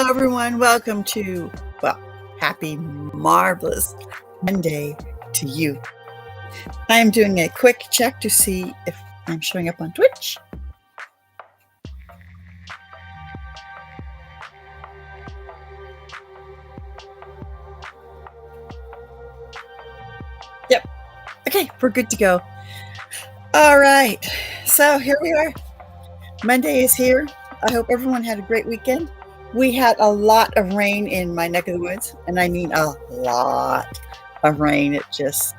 Hello, everyone. Welcome to, happy, marvelous Monday to you. I am doing a quick check to see if I'm showing up on Twitch. Yep. Okay, we're good to go. All right. So here we are. Monday is here. I hope everyone had a great weekend. We had a lot of rain in my neck of the woods, and I mean a lot of rain. It just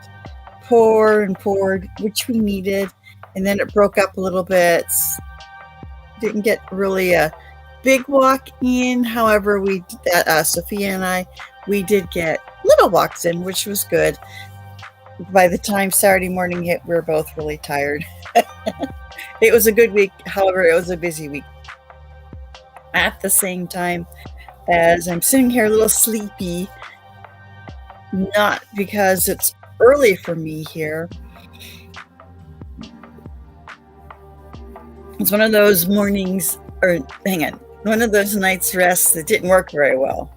poured and poured, which we needed, and then it broke up a little bit. Didn't get really a big walk in. However, Sophia and I, we did get little walks in, which was good. By the time Saturday morning hit, we were both really tired. It was a good week. However, it was a busy week. At the same time, as I'm sitting here a little sleepy, not because it's early for me here. It's one of those mornings, one of those nights rest that didn't work very well.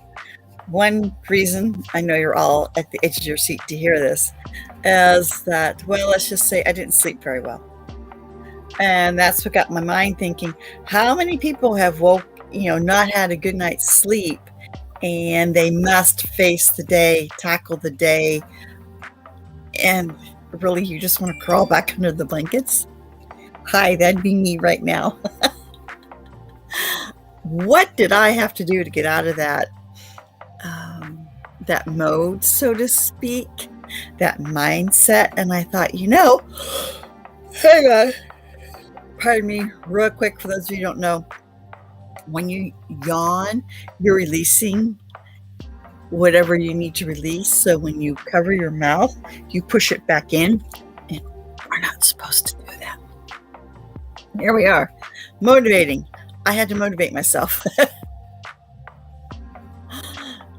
One reason, I know you're all at the edge of your seat to hear this, is that, let's just say I didn't sleep very well. And that's what got my mind thinking, how many people have not had a good night's sleep, and they must face the day, tackle the day, and really you just want to crawl back under the blankets? Hi, that'd be me right now. What did I have to do to get out of that mode, so to speak, that mindset? And I thought, hang on, pardon me, real quick, for those of you who don't know, when you yawn, you're releasing whatever you need to release. So when you cover your mouth, you push it back in, and we're not supposed to do that. Here we are, motivating. I had to motivate myself.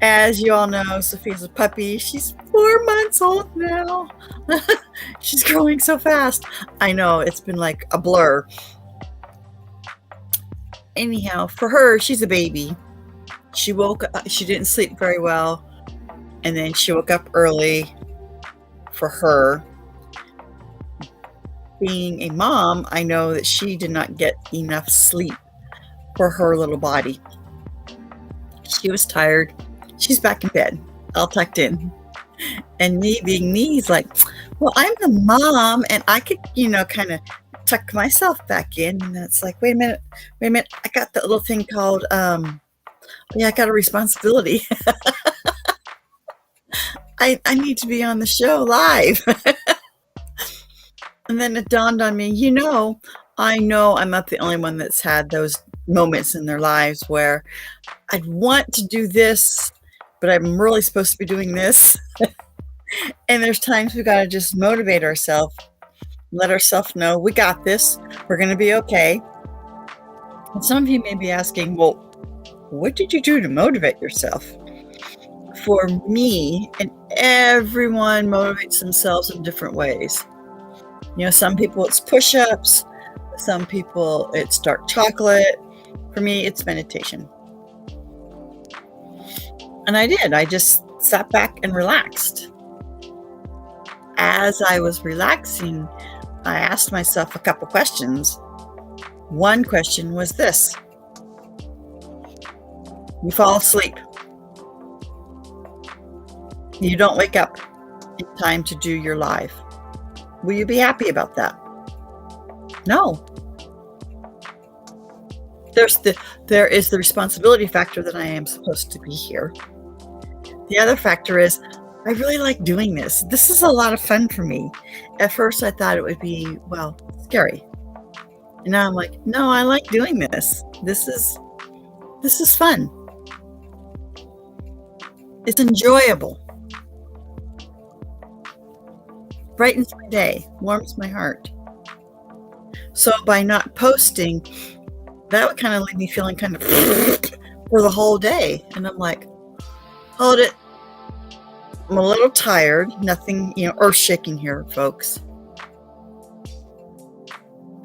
As you all know, Sophia's a puppy. She's 4 months old now. She's growing so fast. I know, it's been like a blur. Anyhow, for her, she's a baby. She woke up, she didn't sleep very well, and then she woke up early. For her, being a mom, I know that she did not get enough sleep for her little body. She was tired. She's back in bed, all tucked in. And me being me is like, I'm the mom, and I could, kind of tuck myself back in. And it's like, wait a minute. I got that little thing called, I got a responsibility. I need to be on the show live. And then it dawned on me, I know I'm not the only one that's had those moments in their lives where I'd want to do this, but I'm really supposed to be doing this. And there's times we got to just motivate ourselves, let ourselves know we got this, we're going to be okay. And some of you may be asking, what did you do to motivate yourself? For me, and everyone motivates themselves in different ways. Some people it's push-ups, some people it's dark chocolate. For me, it's meditation. And I just sat back and relaxed. As I was relaxing, I asked myself a couple questions. One question was this: you fall asleep. You don't wake up in time to do your live. Will you be happy about that? No. There is the responsibility factor that I am supposed to be here. The other factor is I really like doing this. This is a lot of fun for me. At first I thought it would be, scary. And now I'm like, no, I like doing this. This is fun. It's enjoyable. Brightens my day, warms my heart. So by not posting, that would kind of leave me feeling kind of for the whole day. And I'm like, hold it. I'm a little tired. Nothing, earth shaking here, folks.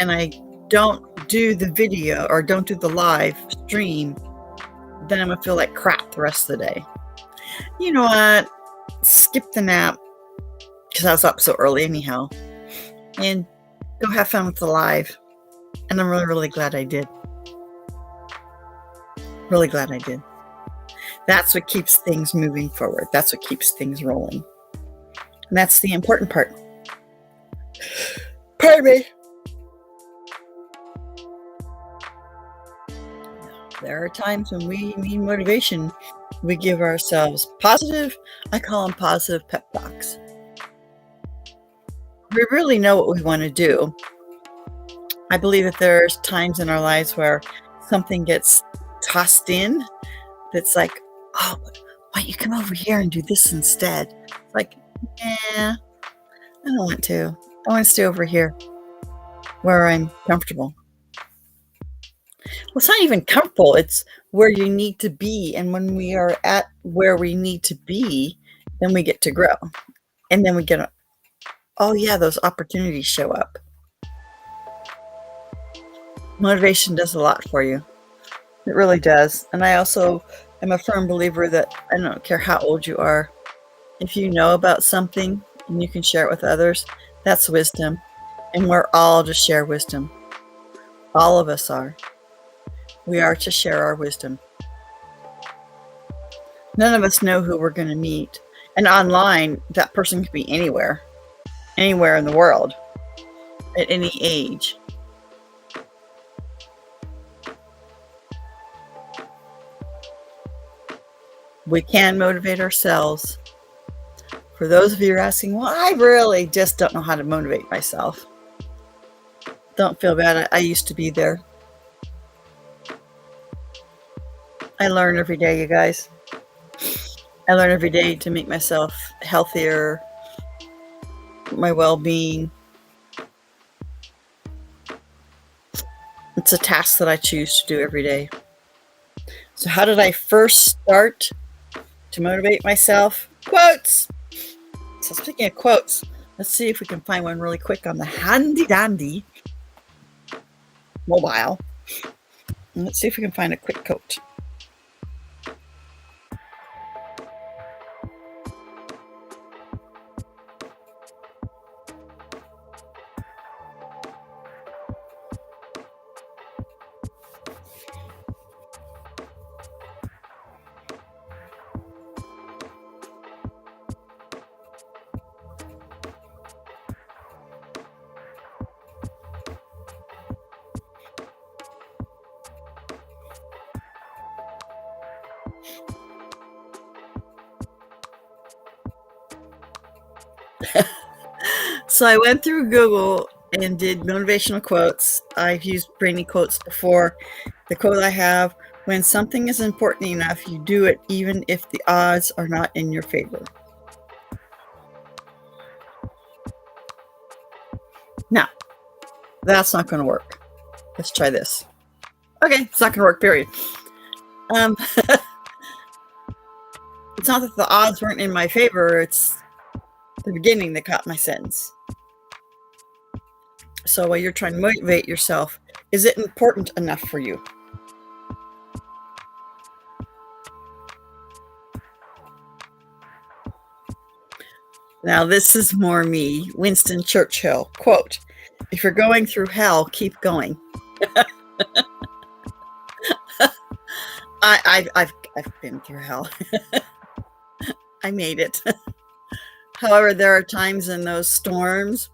And I don't do the video or don't do the live stream then I'm going to feel like crap the rest of the day. You know what? Skip the nap, because I was up so early anyhow, and go have fun with the live. And I'm really, really glad I did. Really glad I did. That's what keeps things moving forward. That's what keeps things rolling. And that's the important part. Pardon me. There are times when we need motivation. We give ourselves positive, I call them positive pep talks. We really know what we want to do. I believe that there's times in our lives where something gets tossed in that's like, oh, why don't you come over here and do this instead? It's like, I don't want to. I want to stay over here where I'm comfortable. Well, it's not even comfortable. It's where you need to be. And when we are at where we need to be, then we get to grow. And then we get, those opportunities show up. Motivation does a lot for you. It really does. And I also am a firm believer that I don't care how old you are. If you know about something and you can share it with others, that's wisdom. And we're all to share wisdom. All of us are. We are to share our wisdom. None of us know who we're going to meet. And online, that person could be anywhere in the world, at any age. We can motivate ourselves. For those of you who are asking, well, I really just don't know how to motivate myself. Don't feel bad. I used to be there. I learn every day, you guys. I learn every day to make myself healthier, my well-being. It's a task that I choose to do every day. So how did I first start to motivate myself? Quotes. So speaking of quotes, let's see if we can find one really quick on the handy dandy mobile. And let's see if we can find a quick quote. So I went through Google and did motivational quotes. I've used brainy quotes before. The quote I have, when something is important enough, you do it even if the odds are not in your favor. Now, that's not going to work. Let's try this. Okay, it's not going to work, period. It's not that the odds weren't in my favor. It's the beginning that caught my sentence. So while you're trying to motivate yourself, is it important enough for you? Now, this is more me, Winston Churchill. Quote, if you're going through hell, keep going. I've been through hell. I made it. However, there are times in those storms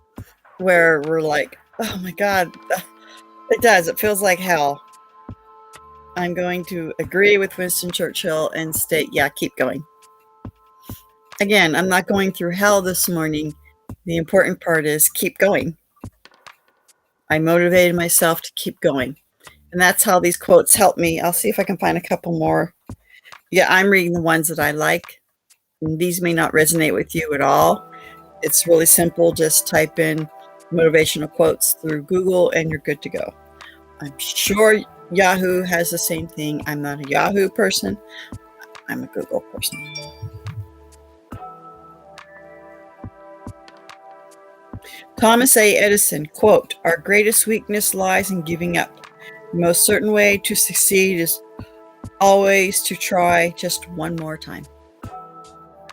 where we're like, oh my God, it does. It feels like hell. I'm going to agree with Winston Churchill and state, yeah, keep going. Again, I'm not going through hell this morning. The important part is keep going. I motivated myself to keep going. And that's how these quotes help me. I'll see if I can find a couple more. Yeah, I'm reading the ones that I like. And these may not resonate with you at all. It's really simple. Just type in motivational quotes through Google and you're good to go. I'm sure Yahoo has the same thing. I'm not a Yahoo person. I'm a Google person. Thomas A. Edison, quote, our greatest weakness lies in giving up. The most certain way to succeed is always to try just one more time.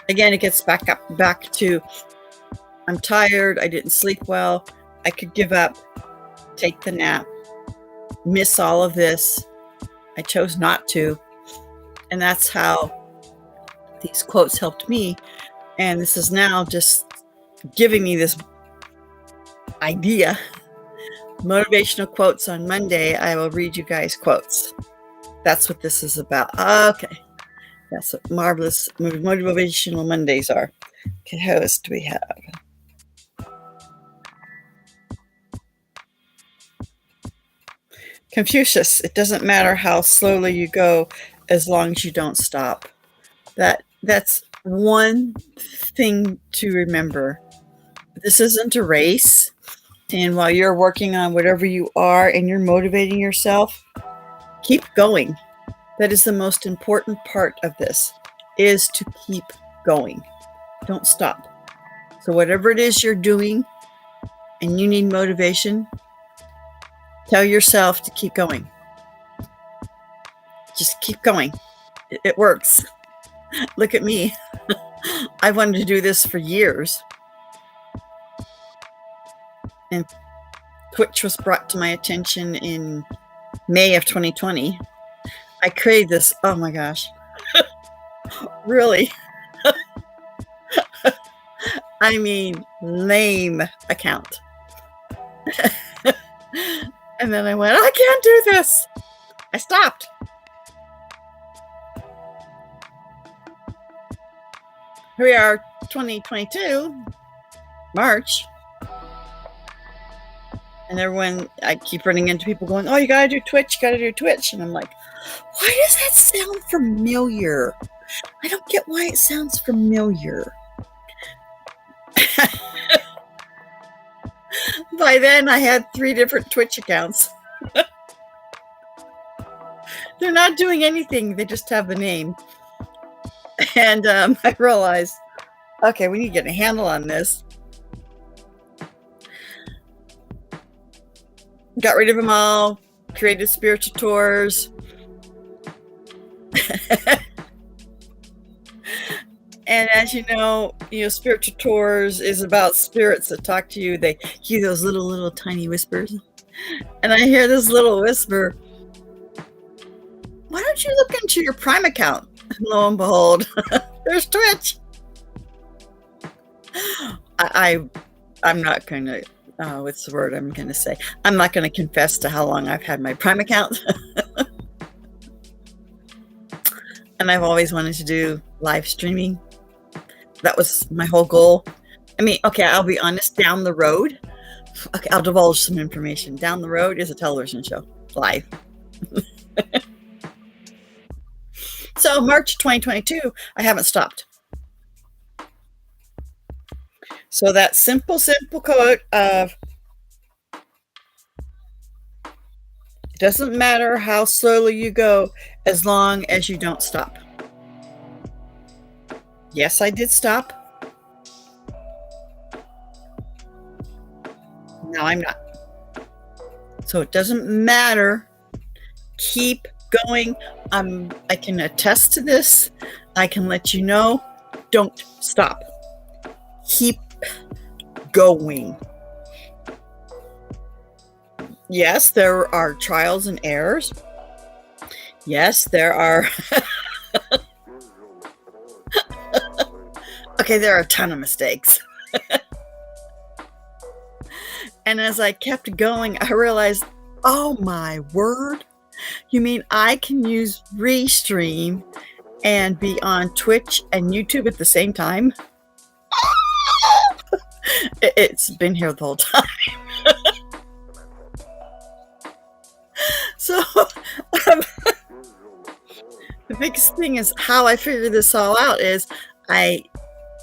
Again, it gets back to I'm tired, I didn't sleep well, I could give up, take the nap, miss all of this. I chose not to. And that's how these quotes helped me. And this is now just giving me this idea. Motivational quotes on Monday. I will read you guys quotes. That's what this is about. Okay. That's what marvelous motivational Mondays are. Okay, who else do we have? Confucius, it doesn't matter how slowly you go as long as you don't stop. That's one thing to remember. This isn't a race. And while you're working on whatever you are and you're motivating yourself, keep going. That is the most important part of this, is to keep going. Don't stop. So whatever it is you're doing and you need motivation, tell yourself to keep going. Just keep going. It works. Look at me. I wanted to do this for years. And Twitch was brought to my attention in May of 2020. I created this, oh my gosh, really, I mean, lame account. And then I went, I can't do this. I stopped. Here we are, 2022, March. And everyone, I keep running into people going, oh, you got to do Twitch, you got to do Twitch. And I'm like, why does that sound familiar? I don't get why it sounds familiar. By then, I had 3 different Twitch accounts. They're not doing anything. They just have the name. And I realized, okay, we need to get a handle on this. Got rid of them all, created spiritual tours. And as you know, spiritual tours is about spirits that talk to you. They hear those little tiny whispers. And I hear this little whisper, why don't you look into your Prime account? And lo and behold, there's Twitch. I'm not going to, what's the word I'm going to say? I'm not going to confess to how long I've had my Prime account. And I've always wanted to do live streaming. That was my whole goal. I mean, okay, I'll be honest, down the road, okay, I'll divulge some information. Down the road is a television show, live. So March 2022, I haven't stopped. So that simple quote of, it doesn't matter how slowly you go as long as you don't stop. Yes, I did stop. Now I'm not. So it doesn't matter. Keep going. I can attest to this. I can let you know. Don't stop. Keep going. Yes, there are trials and errors. Yes, there are. Okay, there are a ton of mistakes. And as I kept going, I realized, oh my word. You mean I can use Restream and be on Twitch and YouTube at the same time? It's been here the whole time. So the biggest thing is how I figured this all out is I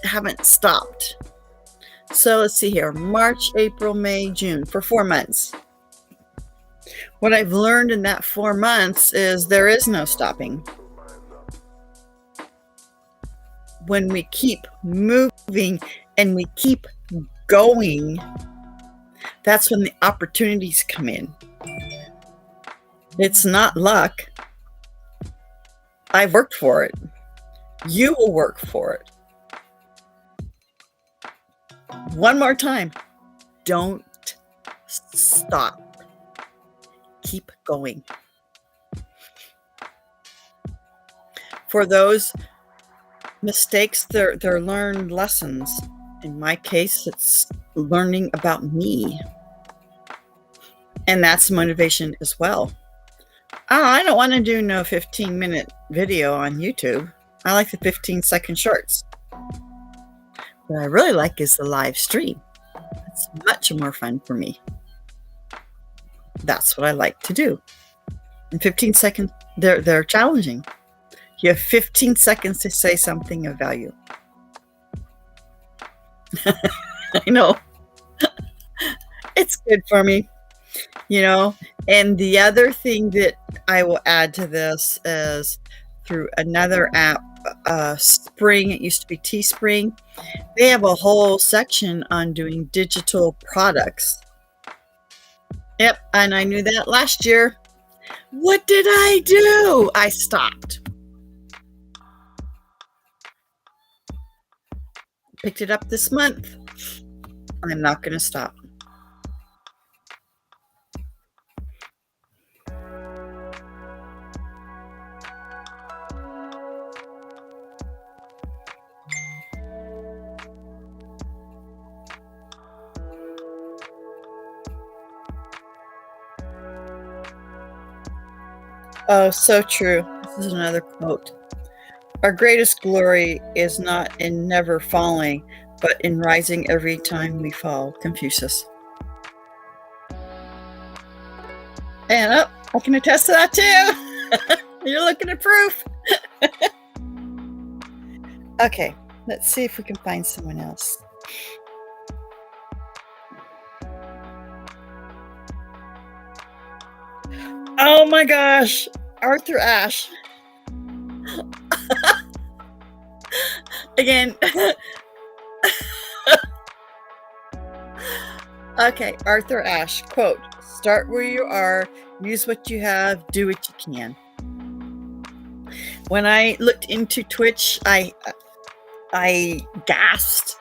haven't stopped. So let's see here, March, April, May, June, for 4 months. What I've learned in that 4 months is there is no stopping. When we keep moving and we keep going, that's when the opportunities come in. It's not luck. I've worked for it. You will work for it. One more time. Don't stop. Keep going. For those mistakes, they're learned lessons. In my case, it's learning about me. And that's motivation as well. Oh, I don't want to do no 15-minute video on YouTube. I like the 15-second shorts. What I really like is the live stream. It's much more fun for me. That's what I like to do. In 15 seconds, they're challenging. You have 15 seconds to say something of value. I know. It's good for me, And the other thing that I will add to this is through another app, Spring. It used to be Teespring. They have a whole section on doing digital products. Yep, and I knew that last year. What did I do? I stopped. Picked it up this month. I'm not going to stop. Oh, so true. This is another quote. Our greatest glory is not in never falling, but in rising every time we fall. Confucius. And I can attest to that too. You're looking at proof. Okay, let's see if we can find someone else. Oh my gosh, Arthur Ashe. Again. Okay, Arthur Ashe, quote, start where you are, use what you have, do what you can. When I looked into Twitch, I gasped.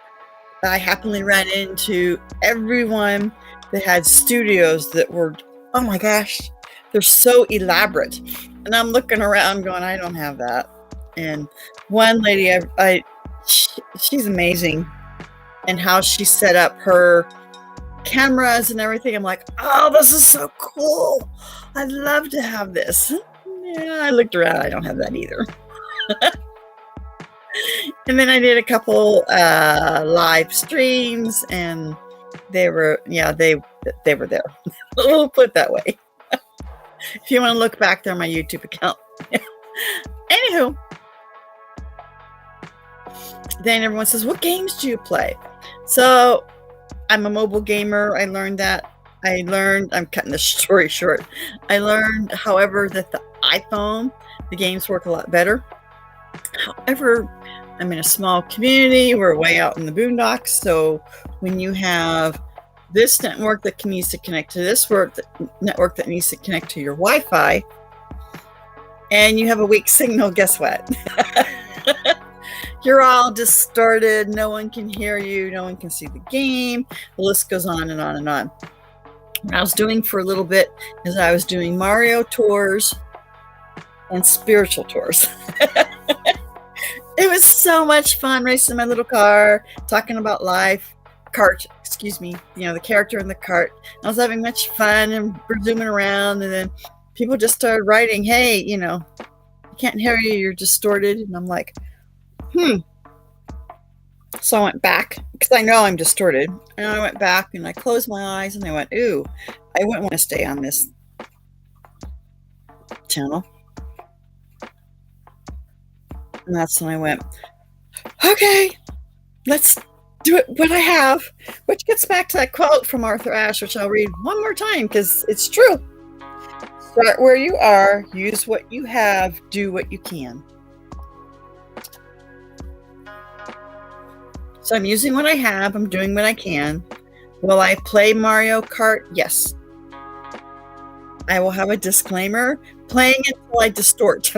I happily ran into everyone that had studios that were, oh my gosh, they're so elaborate. And I'm looking around going, I don't have that. And one lady, she's amazing. And how she set up her cameras and everything. I'm like, oh, this is so cool. I'd love to have this. Yeah, I looked around. I don't have that either. And then I did a couple live streams, and they were there. We'll put it that way. If you want to look back there on my YouTube account. Anywho, then everyone says, what games do you play? So I'm a mobile gamer. I learned that. I'm cutting the story short. I learned, however, that the iPhone, the games work a lot better. However, I'm in a small community. We're way out in the boondocks. So when you have this network that needs to connect to this network that needs to connect to your Wi-Fi, and you have a weak signal, guess what? You're all distorted. No one can hear you. No one can see the game. The list goes on and on and on. What I was doing for a little bit is I was doing Mario tours and spiritual tours. It was so much fun racing my little car, talking about life. The character in the cart. I was having much fun and we're zooming around, and then people just started writing, hey, I can't hear you, you're distorted. And I'm like, So I went back, because I know I'm distorted. And I went back and I closed my eyes and I went, ooh, I wouldn't want to stay on this channel. And that's when I went, okay, let's do it what I have, which gets back to that quote from Arthur Ashe, which I'll read one more time because it's true. Start where you are, use what you have, do what you can. So I'm using what I have, I'm doing what I can. Will I play Mario Kart? Yes. I will have a disclaimer, playing it until I distort.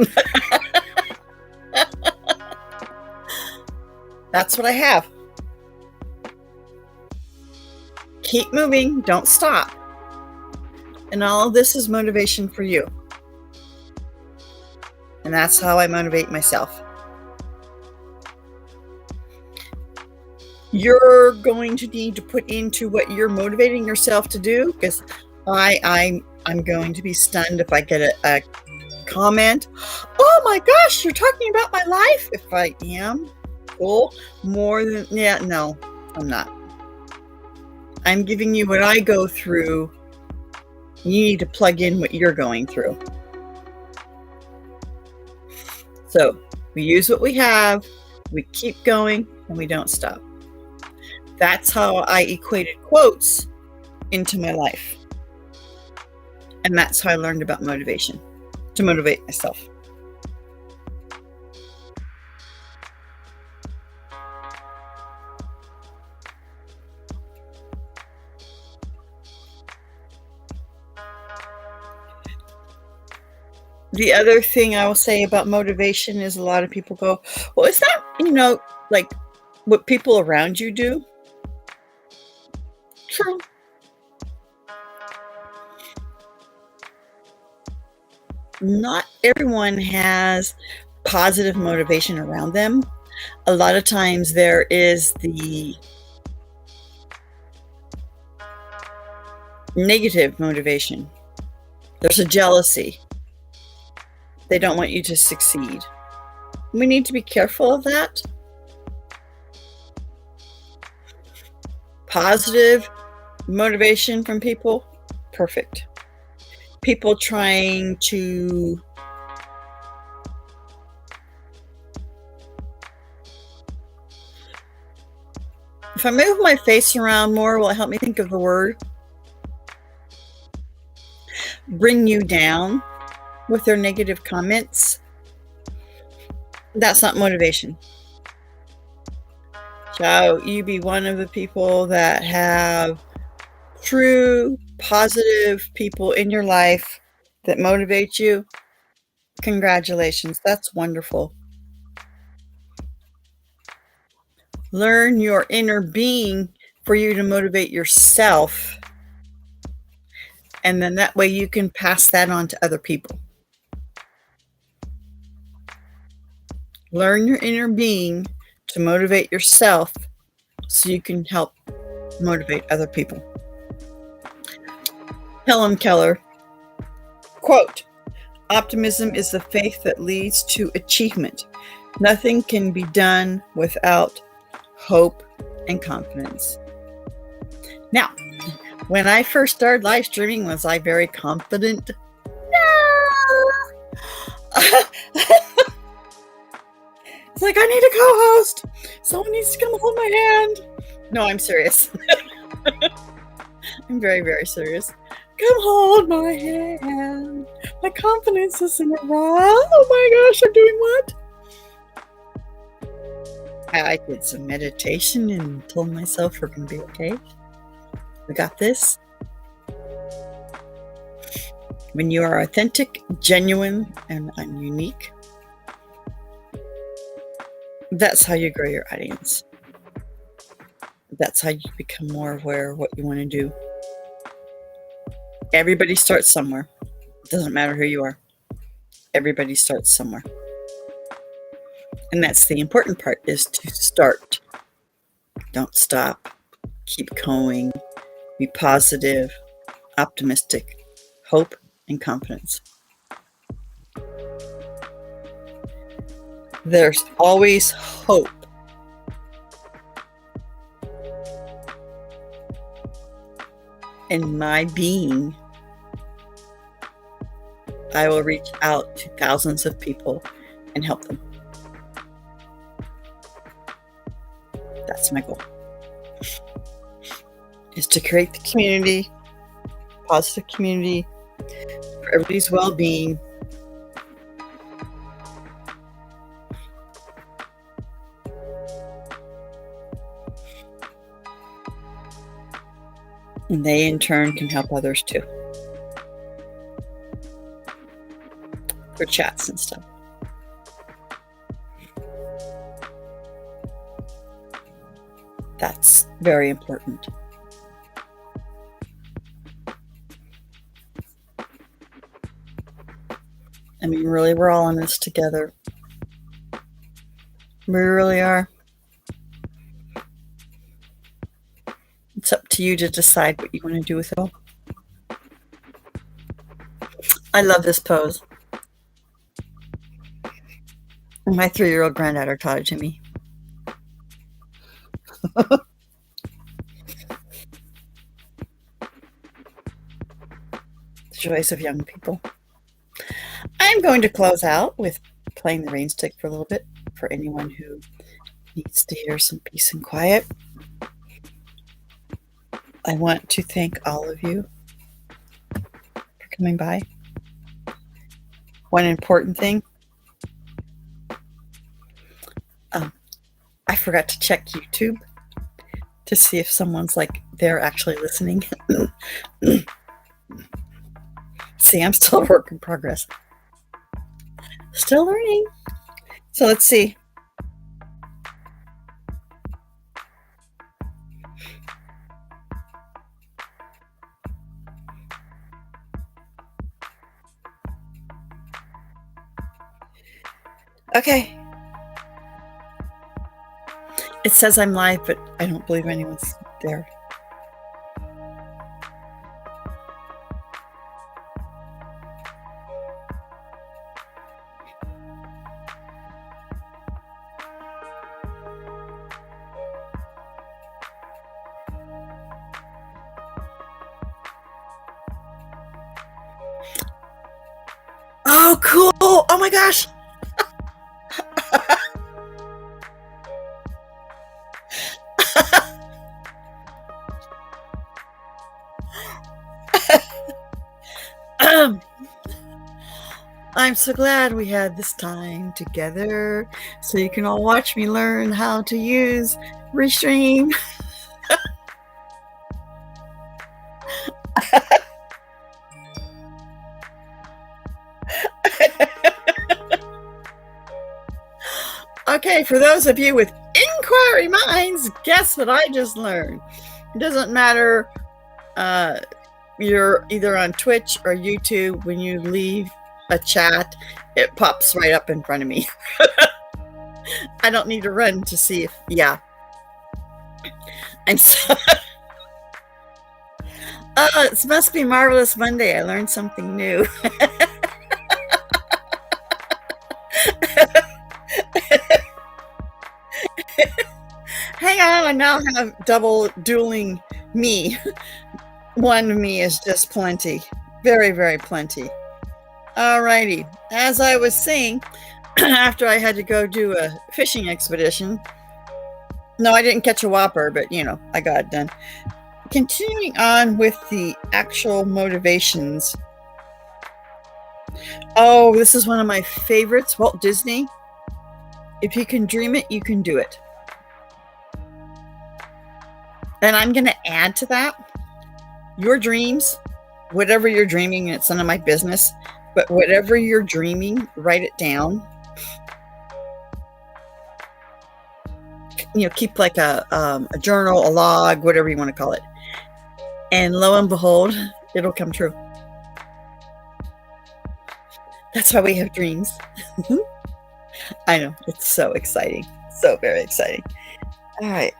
That's what I have. Keep moving, don't stop. And all of this is motivation for you. And that's how I motivate myself. You're going to need to put into what you're motivating yourself to do, because I'm going to be stunned if I get a comment. Oh my gosh, you're talking about my life. If I am, cool. No, I'm not. I'm giving you what I go through. You need to plug in what you're going through. So we use what we have, we keep going, and we don't stop. That's how I equated quotes into my life. And that's how I learned about motivation, to motivate myself. The other thing I will say about motivation is a lot of people go, well, it's not, like what people around you do. True. Not everyone has positive motivation around them. A lot of times there is the negative motivation. There's a jealousy. They don't want you to succeed. We need to be careful of that. Positive motivation from people, perfect. People trying to if I move my face around more, will it help me think of the word? Bring you down with their negative comments. That's not motivation. Shall you be one of the people that have true, positive people in your life that motivate you? Congratulations. That's wonderful. Learn your inner being for you to motivate yourself. And then that way you can pass that on to other people. Learn your inner being to motivate yourself so you can help motivate other people. Helen Keller, quote, "Optimism is the faith that leads to achievement. Nothing can be done without hope and confidence." Now, when I first started live streaming, was I very confident? No! It's like, I need a co-host. Someone needs to come hold my hand. No, I'm serious. I'm very, very serious. Come hold my hand. My confidence is in the right. Oh my gosh, I'm doing what? I did some meditation and told myself we're going to be okay. We got this. When you are authentic, genuine, and unique, that's how you grow your audience. That's how you become more aware of what you want to do. Everybody starts somewhere. It doesn't matter who you are. Everybody starts somewhere. And that's the important part, is to start. Don't stop. Keep going. Be positive, optimistic, hope, and confidence. There's always hope. In my being, I will reach out to thousands of people and help them. That's my goal. Is to create the community, positive community, for everybody's well-being. And they in turn can help others too. For chats and stuff. That's very important. I mean, really, we're all in this together. We really are. It's up to you to decide what you want to do with it all. I love this pose. My 3-year-old granddaughter taught it to me. The joys of young people. I'm going to close out with playing the rain stick for a little bit for anyone who needs to hear some peace and quiet. I want to thank all of you for coming by. One important thing, I forgot to check YouTube to see if someone's they're actually listening. See, I'm still a work in progress. Still learning. So let's see. Okay. It says I'm live, but I don't believe anyone's there. Oh, cool. Oh my gosh. I'm so glad we had this time together so you can all watch me learn how to use Restream. Okay, for those of you with inquiry minds, guess what I just learned? It doesn't matter, you're either on Twitch or YouTube. When you leave a chat, it pops right up in front of me. I don't need to run to see if, yeah. I'm so... It must be Marvelous Monday. I learned something new. Hang on, I now have dueling me. One me is just plenty. Very, very plenty. Alrighty. As I was saying, after I had to go do a fishing expedition. No, I didn't catch a whopper, but I got it done. Continuing on with the actual motivations. Oh, this is one of my favorites, Walt Disney. If you can dream it, you can do it. And I'm going to add to that, your dreams, whatever you're dreaming, and it's none of my business, but whatever you're dreaming, write it down. Keep like a journal, a log, whatever you want to call it. And lo and behold, it'll come true. That's why we have dreams. I know, it's so exciting. So very exciting. All right.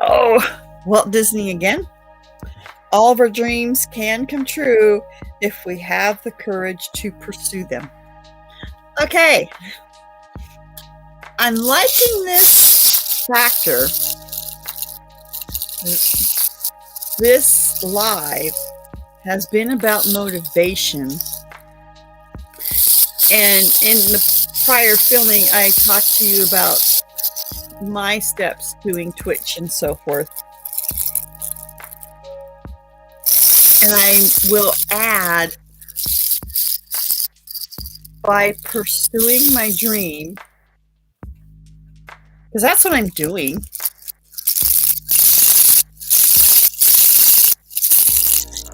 Oh, Walt Disney again. All of our dreams can come true if we have the courage to pursue them. Okay. I'm liking this factor. This live has been about motivation. And in the prior filming, I talked to you about my steps doing Twitch and so forth. And I will add, by pursuing my dream, because that's what I'm doing.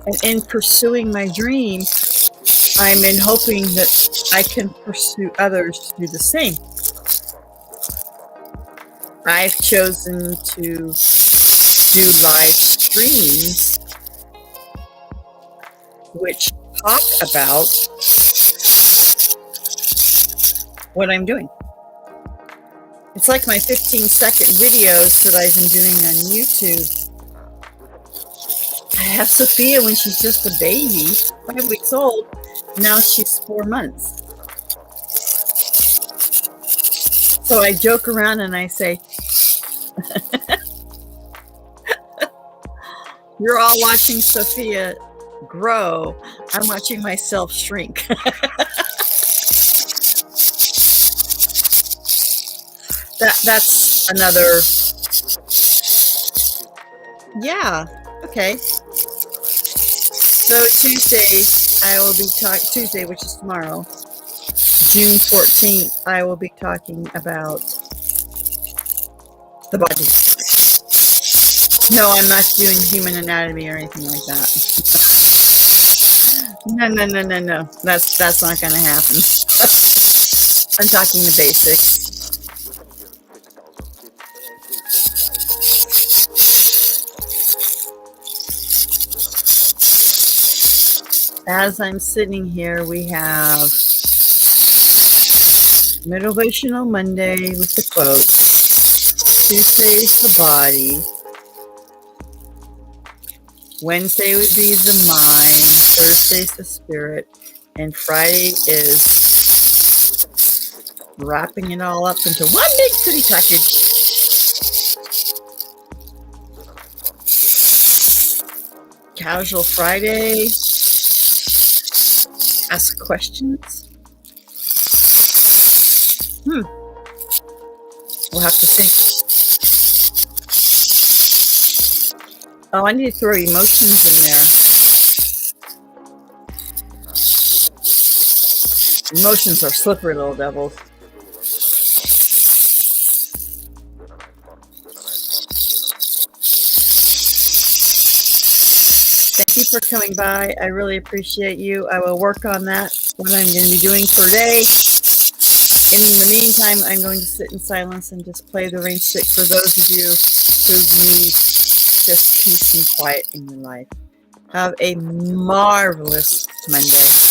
And in pursuing my dream, I'm in hoping that I can pursue others to do the same. I've chosen to do live streams which talk about what I'm doing. It's like my 15-second videos that I've been doing on YouTube. I have Sophia when she's just a baby, 5 weeks old. Now she's 4 months. So I joke around and I say, you're all watching Sophia grow. I'm watching myself shrink. That's another. Yeah. Okay. So Tuesday, I will be talking. Tuesday, which is tomorrow, June 14th, I will be talking about the body. No, I'm not doing human anatomy or anything like that. No. That's not going to happen. I'm talking the basics. As I'm sitting here, we have Motivational Monday with the quote. Tuesday's the body. Wednesday would be the mind. Thursday's the spirit. And Friday is wrapping it all up into one big pretty package. Casual Friday. Ask questions. We'll have to see. Oh, I need to throw emotions in there. Emotions are slippery little devils. Thank you for coming by. I really appreciate you. I will work on that, what I'm going to be doing per day. And in the meantime, I'm going to sit in silence and just play the rain stick for those of you who need just peace and quiet in your life. Have a marvelous Monday.